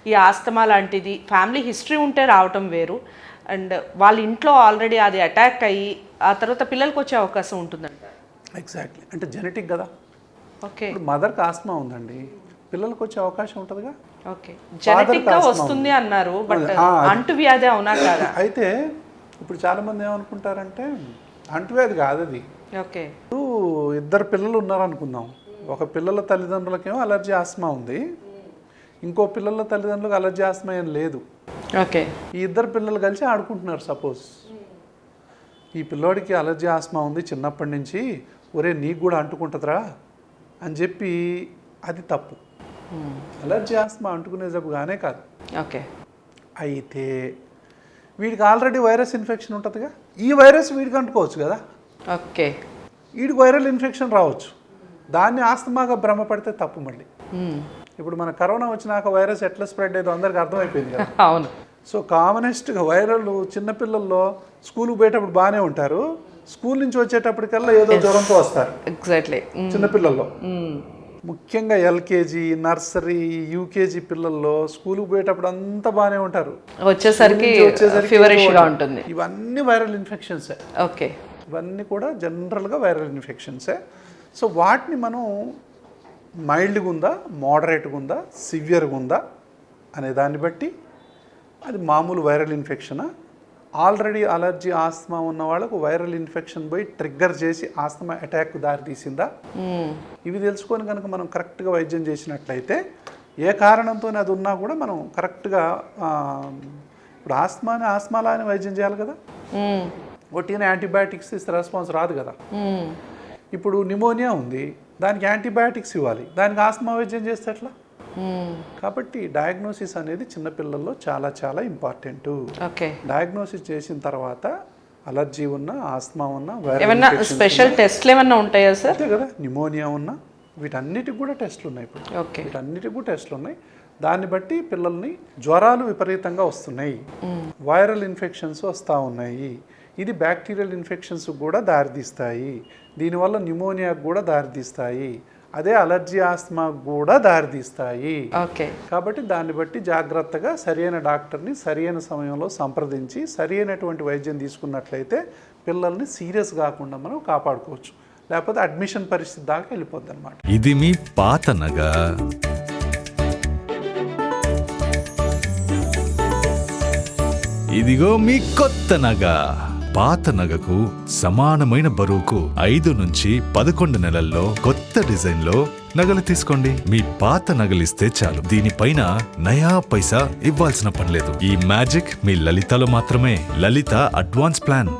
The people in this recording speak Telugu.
ఈ ఆస్తమా లాంటిది ఫ్యామిలీ హిస్టరీ ఉంటే రావటం వేరు, అండ్ వాళ్ళ ఇంట్లో ఆల్రెడీ అది అటాక్ అయ్యి ఆ తర్వాత పిల్లలకు వచ్చే అవకాశం ఉంటుందంట. ఎగ్జాక్ట్లీ, అంటే జెనెటిక్ కదా. ఓకే, ఇప్పుడు మదర్కి ఆస్మా ఉందండి, పిల్లలకు వచ్చే అవకాశం ఉంటుందిగా. ఓకే, జెనెటిక్గా వస్తుంది అన్నారు, బట్ అంటువ్యాధి అవునా కాదా? అయితే ఇప్పుడు చాలామంది ఏమనుకుంటారంటే అంటువ్యాధి కాదు అది. ఓకే, ఇప్పుడు ఇద్దరు పిల్లలు ఉన్నారనుకుందాం, ఒక పిల్లల తల్లిదండ్రులకేమో అలర్జీ ఆస్మా ఉంది, ఇంకో పిల్లల తల్లిదండ్రులకు అలర్జీ ఆస్మా ఏం లేదు. ఓకే, ఈ ఇద్దరు పిల్లలు కలిసి ఆడుకుంటున్నారు. సపోజ్ ఈ పిల్లోడికి అలర్జీ ఆస్మా ఉంది చిన్నప్పటి నుంచి, ఒరే నీకు కూడా అంటుకుంటుందిరా అని చెప్పి, అది తప్పు. అలర్జీ ఆస్మా అంటుకునే జబ్బుగానే కాదు. ఓకే, అయితే వీడికి ఆల్రెడీ వైరస్ ఇన్ఫెక్షన్ ఉంటుందిగా, ఈ వైరస్ వీడికి అంటుకోవచ్చు కదా. ఓకే, వీడికి వైరల్ ఇన్ఫెక్షన్ రావచ్చు, దాన్ని ఆస్తమాగా భ్రమపడితే తప్పు. మళ్ళీ ఇప్పుడు మన కరోనా వచ్చినాక వైరస్ ఎట్లా స్ప్రెడ్ అయ్యేదో అందరికి అర్థమైపోయింది కదా. అవును. సో కామనెస్ట్గా వైరల్ చిన్నపిల్లల్లో స్కూల్కి పోయేటప్పుడు బాగానే ఉంటారు, స్కూల్ నుంచి వచ్చేటప్పటికల్లా ఏదో జ్వరంతో వస్తారు. ఎగ్జాక్ట్లీ, చిన్నపిల్లల్లో ముఖ్యంగా ఎల్కేజీ, నర్సరీ, యూకేజీ పిల్లల్లో స్కూల్కి పోయేటప్పుడు అంతా బాగానే ఉంటారు, వచ్చేసరికి ఫీవరిష్గా ఉంటుంది. ఇవన్నీ వైరల్ ఇన్ఫెక్షన్సే. ఓకే, ఇవన్నీ కూడా జనరల్గా వైరల్ ఇన్ఫెక్షన్సే. సో వాటిని మనం మైల్డ్గా ఉందా, మోడరేట్గా ఉందా, సివియర్గా ఉందా అనే దాన్ని బట్టి అది మామూలు వైరల్ ఇన్ఫెక్షనా, ఆల్రెడీ అలర్జీ ఆస్తమా ఉన్న వాళ్ళకు వైరల్ ఇన్ఫెక్షన్ పోయి ట్రిగ్గర్ చేసి ఆస్తమా అటాక్ దారి తీసిందా, ఇవి తెలుసుకొని కనుక మనం కరెక్ట్గా వైద్యం చేసినట్లయితే ఏ కారణంతో అది ఉన్నా కూడా మనం కరెక్ట్గా, ఇప్పుడు ఆస్మాలా అని వైద్యం చేయాలి కదా, ఒట్టిన యాంటీబయాటిక్స్ ఇస్తే రెస్పాన్స్ రాదు కదా. ఇప్పుడు నిమోనియా ఉంది, దానికి యాంటీబయాటిక్స్ ఇవ్వాలి, దానికి ఆస్మా వైద్యం చేస్తే ఎట్లా. కాబట్టి డయాగ్నోసిస్ అనేది చిన్నపిల్లల్లో చాలా చాలా ఇంపార్టెంట్. డయాగ్నోసిస్ చేసిన తర్వాత అలర్జీ ఉన్నా, ఆస్మా ఉన్నా, ఏమన్నా స్పెషల్ టెస్ట్లు ఏమన్నా ఉంటాయా సార్? అంతే కదా, నిమోనియా ఉన్నా వీటన్నిటికి కూడా టెస్ట్లు ఉన్నాయి. ఇప్పుడు వీటన్నిటికి కూడా టెస్ట్లు ఉన్నాయి. దాన్ని బట్టి పిల్లల్ని జ్వరాలు విపరీతంగా వస్తున్నాయి, వైరల్ ఇన్ఫెక్షన్స్ వస్తూ ఉన్నాయి, ఇది బ్యాక్టీరియల్ ఇన్ఫెక్షన్స్ కూడా దారితీస్తాయి, దీనివల్ల న్యూమోనియాకు కూడా దారితీస్తాయి, అదే అలర్జీ ఆస్మా కూడా దారితీస్తాయి. కాబట్టి దాన్ని బట్టి జాగ్రత్తగా సరైన డాక్టర్ని సరైన సమయంలో సంప్రదించి సరైనటువంటి వైద్యం తీసుకున్నట్లయితే పిల్లల్ని సీరియస్ కాకుండా మనం కాపాడుకోవచ్చు, లేకపోతే అడ్మిషన్ పరిస్థితి దాకా వెళ్ళిపోద్ది అనమాట. ఇది మీ పాత నగ, ఇదిగో మీ కొత్త నగ. పాత నగకు సమానమైన బరువుకు 5 నుంచి 11 నెలల్లో కొత్త డిజైన్ లో నగలు తీసుకోండి. మీ పాత నగలిస్తే చాలు, దీనిపైన నయా పైసా ఇవ్వాల్సిన పనిలేదు. ఈ మ్యాజిక్ మీ లలితలో మాత్రమే. లలిత అడ్వాన్స్ ప్లాన్.